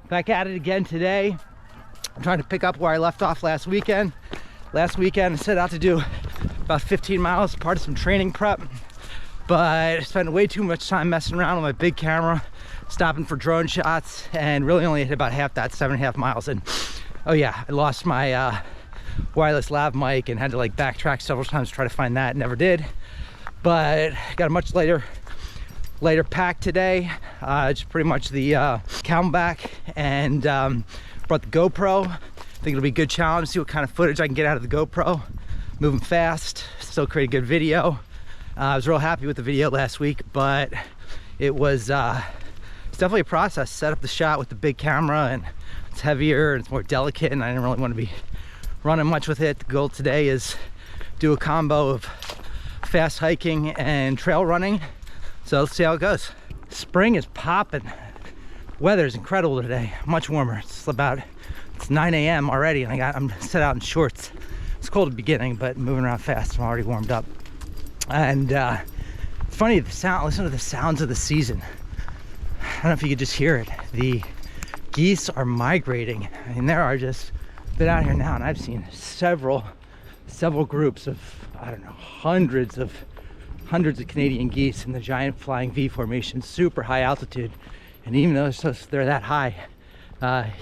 Back at it again today. I'm trying to pick up where I left off last weekend. Last weekend I set out to do about 15 miles, part of some training prep, but I spent way too much time messing around with my big camera, stopping for drone shots, and really only hit about half that, 7.5 miles. And oh yeah, I lost my wireless lav mic and had to like backtrack several times to try to find that. Never did, but got a much lighter pack today. It's pretty much the Camelback, and brought the GoPro. I think it'll be a good challenge, see what kind of footage I can get out of the GoPro. Moving fast, still create a good video. I was real happy with the video last week, but it was it's definitely a process. Set up the shot with the big camera, and it's heavier and it's more delicate, and I didn't really want to be running much with it. The goal today is do a combo of fast hiking and trail running. So let's see how it goes. Spring is popping. Weather is incredible today, much warmer. It's 9 a.m. already, and I'm set out in shorts. It's cold at the beginning, but moving around fast. I'm already warmed up. And it's funny, the sound. Listen to the sounds of the season. I don't know if you could just hear it. The geese are migrating. I mean, there are just been out here now, and I've seen several groups of, I don't know, hundreds of Canadian geese in the giant flying V formation, super high altitude. And even though they're that high,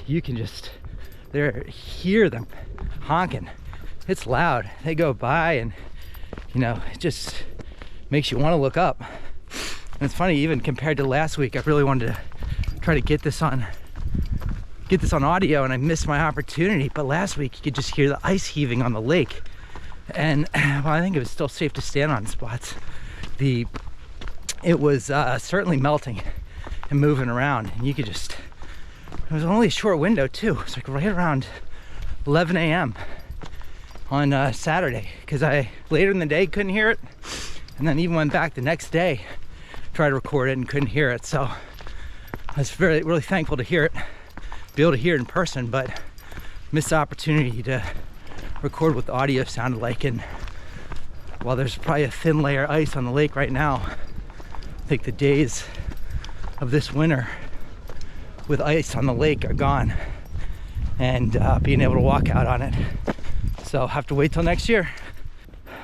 you can just hear them honking. It's loud. They go by, and you know, it just makes you want to look up. And it's funny, even compared to last week, I really wanted to try to get this on audio, and I missed my opportunity. But last week you could just hear the ice heaving on the lake, and well, I think it was still safe to stand on spots. It was certainly melting and moving around, and you could just, it was only a short window too. It's like right around 11 a.m. on Saturday, because I later in the day couldn't hear it, and then even went back the next day, tried to record it and couldn't hear it. So I was really thankful to hear it, be able to hear it in person, but missed the opportunity to record what the audio sounded like. And while there's probably a thin layer of ice on the lake right now, I think the days of this winter with ice on the lake are gone, and being able to walk out on it. So I'll have to wait till next year.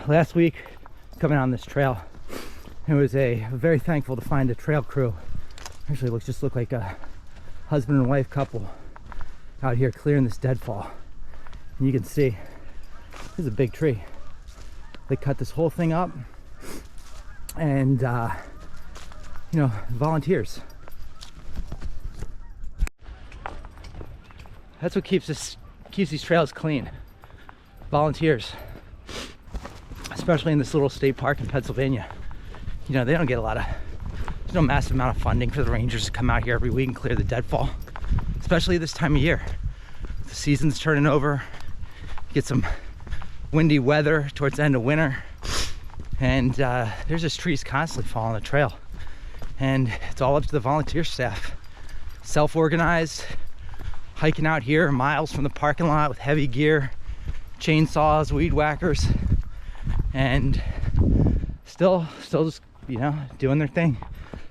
Last week, coming on this trail, it was very thankful to find a trail crew. Actually, just looked like a husband and wife couple out here clearing this deadfall. And you can see, this is a big tree. They cut this whole thing up, and you know, volunteers. That's what keeps these trails clean. Volunteers, especially in this little state park in Pennsylvania. You know, they don't get there's no massive amount of funding for the rangers to come out here every week and clear the deadfall, especially this time of year. The season's turning over, get some windy weather towards the end of winter, and there's just trees constantly falling on the trail. And it's all up to the volunteer staff, self-organized, hiking out here miles from the parking lot with heavy gear, chainsaws, weed whackers, and still just, you know, doing their thing,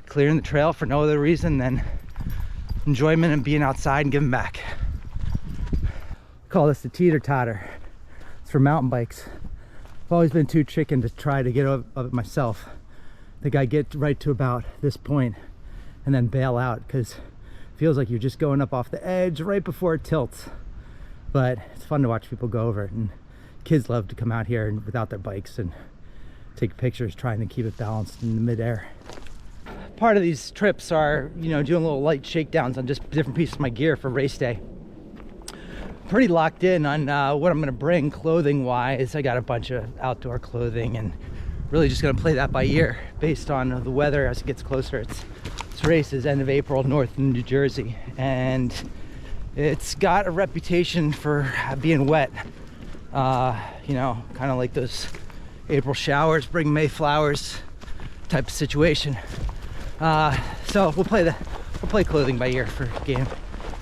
clearing the trail for no other reason than enjoyment and being outside and giving back. Call this the teeter-totter. It's for mountain bikes. I've always been too chicken to try to get up it myself. I think I get right to about this point and then bail out, because it feels like you're just going up off the edge right before it tilts. But it's fun to watch people go over it, and kids love to come out here and without their bikes and take pictures trying to keep it balanced in the midair. Part of these trips are, you know, doing little light shakedowns on just different pieces of my gear for race day. Pretty locked in on what I'm gonna bring clothing wise. I got a bunch of outdoor clothing, and really just gonna play that by ear based on the weather as it gets closer. This race is end of April, north in New Jersey, and it's got a reputation for being wet. You know, kind of like those April showers bring May flowers type of situation. So we'll play clothing by ear for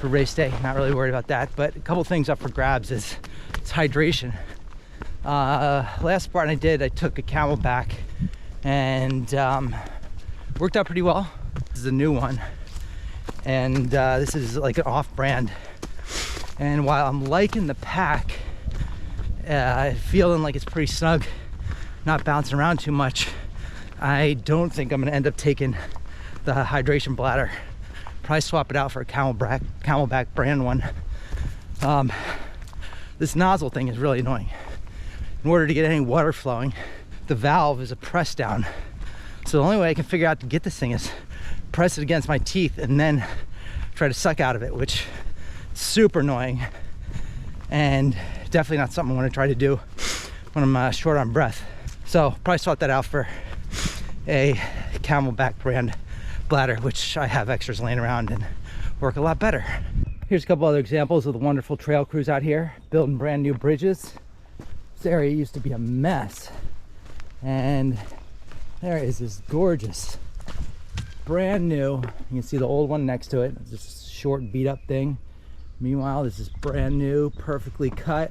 race day. Not really worried about that, but a couple things up for grabs is hydration. Last Spartan I did, I took a Camelback, and worked out pretty well. This is a new one, and this is like an off-brand. And while I'm liking the pack, feeling like it's pretty snug, not bouncing around too much, I don't think I'm gonna end up taking the hydration bladder. Probably swap it out for a Camelback brand one. This nozzle thing is really annoying. In order to get any water flowing, the valve is a press down. So the only way I can figure out to get this thing is press it against my teeth and then try to suck out of it, which is super annoying and definitely not something I want to try to do when I'm short on breath. So probably swap that out for a Camelback brand bladder, which I have extras laying around and work a lot better. Here's a couple other examples of the wonderful trail crews out here building brand new bridges. This area used to be a mess, and there is this gorgeous brand new, you can see the old one next to it, it's just a short beat up thing. Meanwhile, this is brand new, perfectly cut,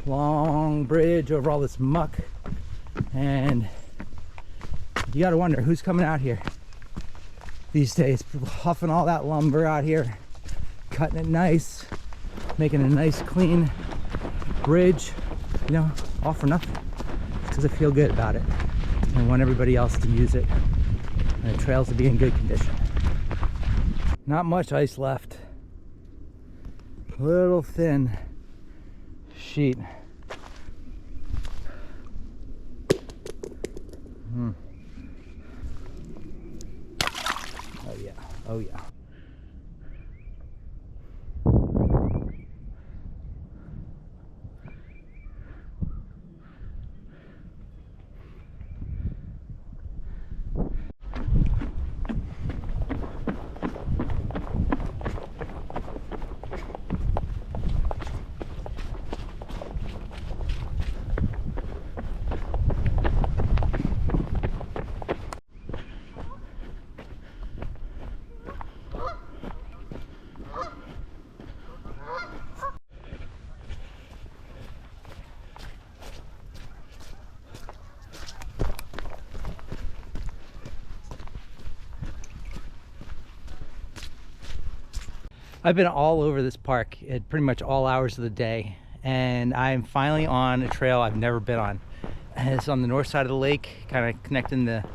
long bridge over all this muck, and you gotta wonder who's coming out here these days, huffing all that lumber out here, cutting it nice, making a nice clean bridge, you know, all for nothing, because I feel good about it and want everybody else to use it and the trails to be in good condition. Not much ice left, little thin sheet. Oh yeah, oh yeah. I've been all over this park at pretty much all hours of the day, and I'm finally on a trail I've never been on. It's on the north side of the lake, kind of connecting the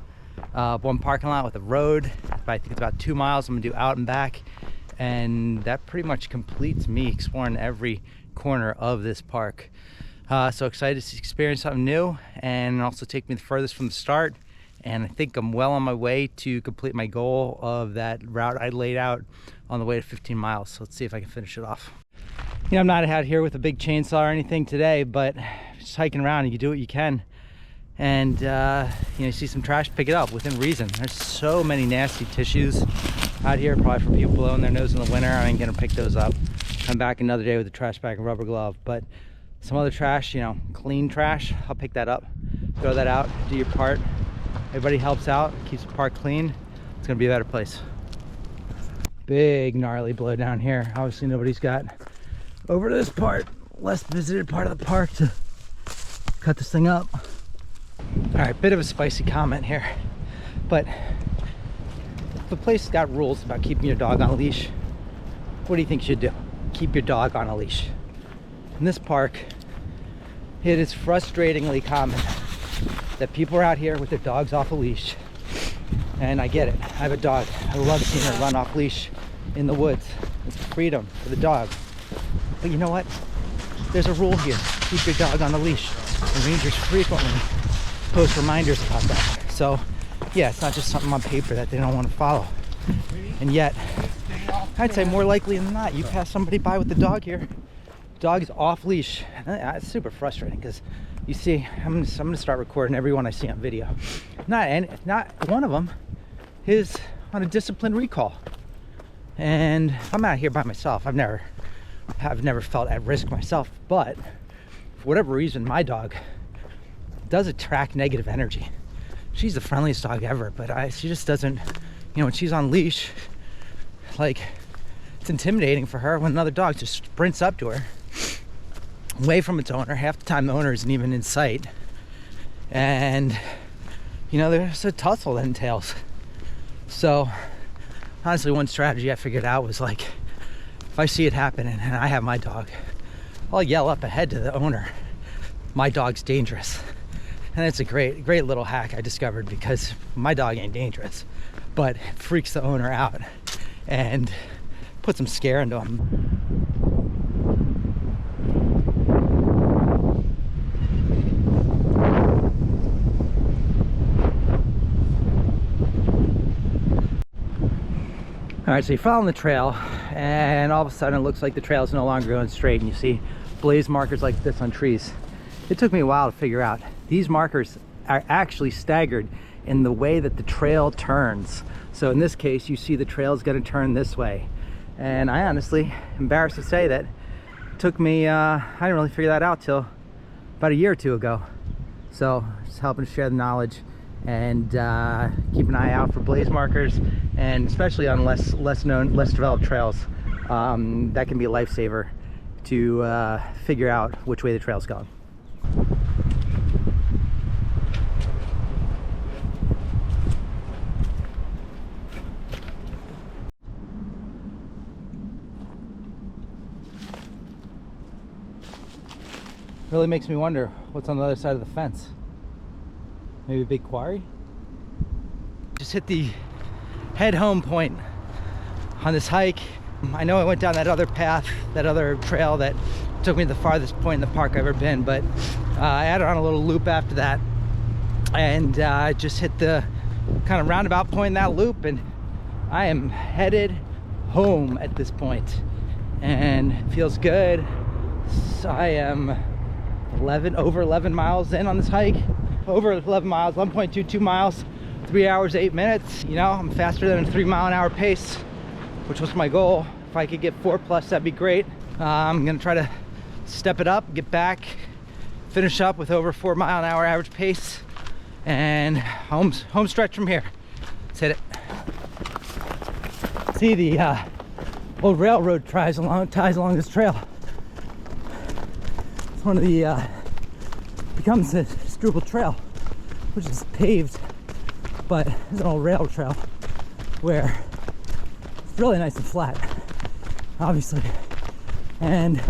one parking lot with the road. I think it's about 2 miles I'm gonna do out and back, and that pretty much completes me exploring every corner of this park. So excited to experience something new and also take me the furthest from the start. And I think I'm well on my way to complete my goal of that route I laid out on the way to 15 miles. So let's see if I can finish it off. You know, I'm not out here with a big chainsaw or anything today, but just hiking around and you do what you can. And you know, you see some trash, pick it up within reason. There's so many nasty tissues out here, probably for people blowing their nose in the winter. I ain't gonna pick those up. Come back another day with a trash bag and rubber glove. But some other trash, you know, clean trash, I'll pick that up, throw that out, do your part. Everybody helps out, keeps the park clean. It's gonna be a better place. Big gnarly blow down here. Obviously nobody's got over to this part, less visited part of the park, to cut this thing up. All right, bit of a spicy comment here, but if the place got rules about keeping your dog on a leash, what do you think you should do? Keep your dog on a leash. In this park, it is frustratingly common that people are out here with their dogs off a leash, and I get it. I have a dog. I love seeing her run off leash in the woods. It's freedom for the dog. But you know what? There's a rule here. Keep your dog on a leash. And rangers frequently post reminders about that. So yeah, it's not just something on paper that they don't want to follow. And yet, I'd say more likely than not, you pass somebody by with the dog here, dog is off leash. It's super frustrating because you see, I'm gonna start recording everyone I see on video. Not one of them is on a disciplined recall. And I'm out here by myself. I've never felt at risk myself, but for whatever reason, my dog does attract negative energy. She's the friendliest dog ever, but she just doesn't, you know, when she's on leash, like, it's intimidating for her when another dog just sprints up to her, away from its owner. Half the time the owner isn't even in sight, and you know, there's a tussle that entails. So Honestly, one strategy I figured out was like, if I see it happen and I have my dog, I'll yell up ahead to the owner, my dog's dangerous. And it's a great little hack I discovered, because my dog ain't dangerous, but it freaks the owner out and puts some scare into him. All right, so you're following the trail, and all of a sudden it looks like the trail is no longer going straight, and you see blaze markers like this on trees. It took me a while to figure out these markers are actually staggered in the way that the trail turns. So in this case, you see the trail is going to turn this way, and I honestly, embarrassed to say, that it took me, I didn't really figure that out till about a year or two ago. So just helping to share the knowledge, and keep an eye out for blaze markers, and especially on less known, less developed trails, that can be a lifesaver to figure out which way the trail's going. Really makes me wonder what's on the other side of the fence. Maybe a big quarry? Just hit the head home point on this hike. I know I went down that other path, that other trail that took me to the farthest point in the park I've ever been, but I added on a little loop after that, and I just hit the kind of roundabout point in that loop, and I am headed home at this point, and it feels good. So I am over 11 miles in on this hike. Over 11 miles, 1.22 miles, 3 hours, 8 minutes. You know, I'm faster than a 3-mile-an-hour pace, which was my goal. If I could get 4+, that'd be great. I'm gonna try to step it up, get back, finish up with over 4-mile-an-hour average pace, and home stretch from here. Let's hit it. See the old railroad ties along this trail. It's one of the becomes a Struble trail, which is paved, but it's an old rail trail where it's really nice and flat, obviously, and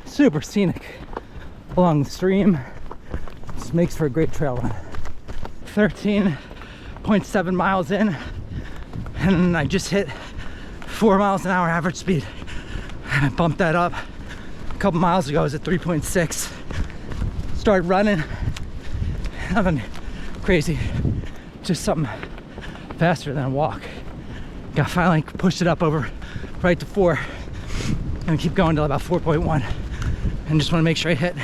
super scenic along the stream. Just makes for a great trail run. 13.7 miles in, and I just hit 4 miles an hour average speed. I bumped that up a couple miles ago. I was at 3.6. Started running, nothing crazy, just something faster than a walk. Got finally pushed it up over right to 4, and keep going till about 4.1, and just want to make sure I hit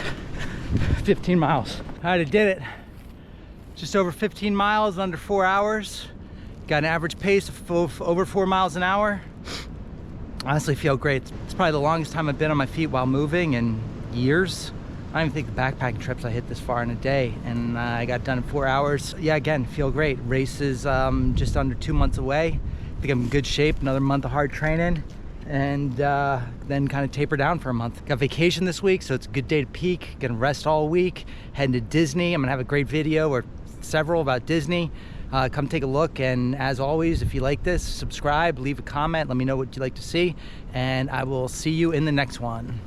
15 miles. All right, I did it. Just over 15 miles, under 4 hours. Got an average pace of over 4 miles an hour. Honestly, feel great. It's probably the longest time I've been on my feet while moving in years. I don't even think the backpacking trips I hit this far in a day, and I got done in 4 hours. Yeah, again, feel great. Race is just under 2 months away. I think I'm in good shape. Another month of hard training, and then kind of taper down for a month. Got vacation this week, so it's a good day to peak. Gonna rest all week. Heading to Disney. I'm gonna have a great video, or several, about Disney. Come take a look, and as always, if you like this, subscribe, leave a comment, let me know what you'd like to see, and I will see you in the next one.